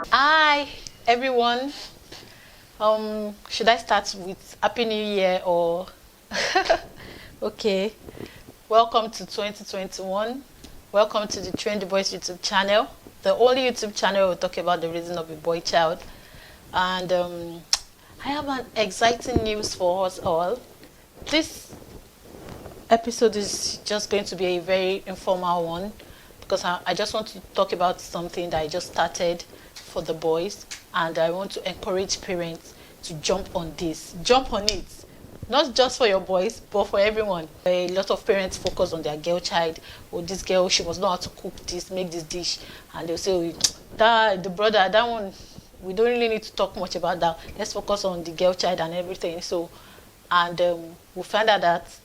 Hi everyone. Should I start with Happy New Year or okay. Welcome to 2021. Welcome to the Train the Boys YouTube channel. The only YouTube channel will talk about the reason of a boy child. And I have an exciting news for us all. This episode is just going to be a very informal one because I just want to talk about something that I just started for the boys, and I want to encourage parents to jump on this. Jump on it. Not just for your boys, but for everyone. A lot of parents focus on their girl child. Oh, this girl, she must know how to cook this, make this dish. And they'll say, oh, that, the brother, that one, we don't really need to talk much about that. Let's focus on the girl child and everything. So, and we find out that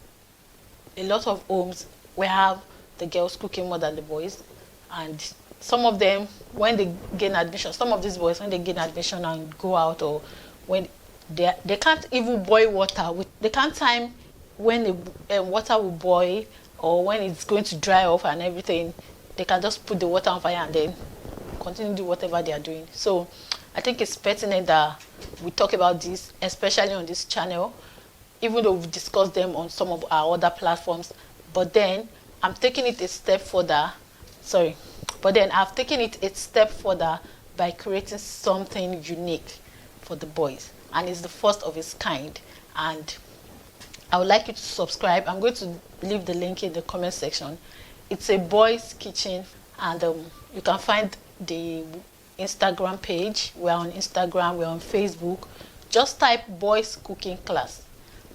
a lot of homes we have the girls cooking more than the boys, and some of them, when they gain admission, some of these boys, when they gain admission and go out, or when they can't even boil water, they can't time when the water will boil or when it's going to dry off and everything. They can just put the water on fire and then continue to do whatever they are doing. So I think it's pertinent that we talk about this, especially on this channel, even though we've discussed them on some of our other platforms. But then I'm taking it a step further. I've taken it a step further by creating something unique for the boys, and it's the first of its kind. And I would like you to subscribe. I'm going to leave the link in the comment section. It's a boys kitchen, and you can find the Instagram page. We're on Instagram, we're on Facebook. Just type boys cooking class.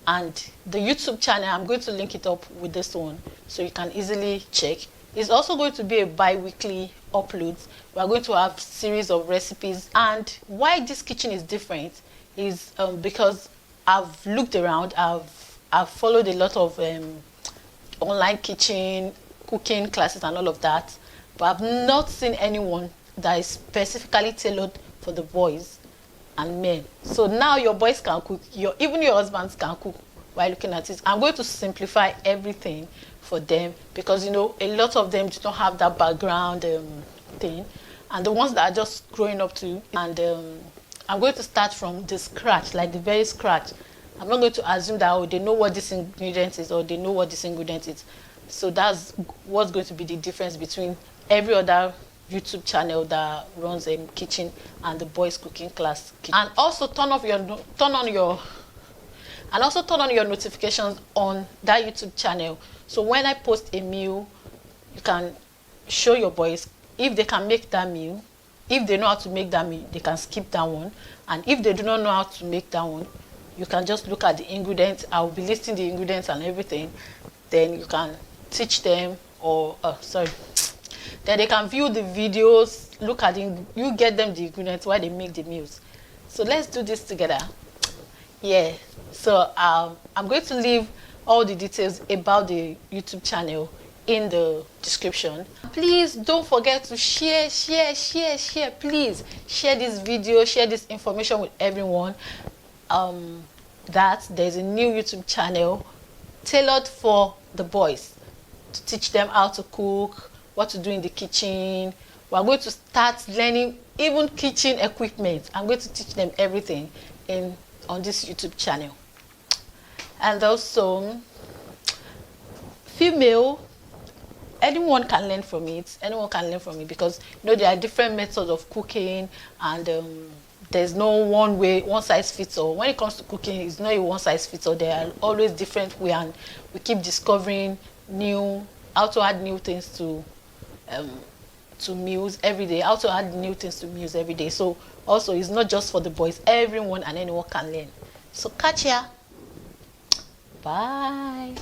And the YouTube channel, I'm going to link it up with this one so you can easily check. It's also going to be a bi-weekly upload. We are going to have series of recipes. And why this kitchen is different is because I've looked around, I've followed a lot of online kitchen cooking classes and all of that, but I've not seen anyone that is specifically tailored for the boys and men. So now your boys can cook, even your husbands can cook while looking at it. I'm going to simplify everything for them because, you know, a lot of them do not have that background thing, and the ones that are just growing up to. And I'm going to start from the scratch, like the very scratch. I'm not going to assume that, oh, they know what this ingredient is or they know what this ingredient is. So that's what's going to be the difference between every other YouTube channel that runs a kitchen and the boys cooking class. And also turn on your notifications on that YouTube channel. So when I post a meal, you can show your boys if they can make that meal. If they know how to make that meal, they can skip that one. And if they do not know how to make that one, you can just look at the ingredients. I will be listing the ingredients and everything. Then you can teach them, or then they can view the videos, look at it, you get them the ingredients while they make the meals. So let's do this together. Yeah, so I'm going to leave all the details about the YouTube channel in the description. Please don't forget to share. Please share this video, share this information with everyone, that there's a new YouTube channel tailored for the boys to teach them how to cook, what to do in the kitchen. We're going to start learning even kitchen equipment. I'm going to teach them everything on this YouTube channel. And also, female, anyone can learn from it. Anyone can learn from it because, you know, there are different methods of cooking, and there's no one size fits all. When it comes to cooking, it's not a one size fits all. There are always different ways, and we keep discovering how to add new things to meals every day. How to add new things to meals every day. So also, it's not just for the boys. Everyone and anyone can learn. So catch ya. Bye.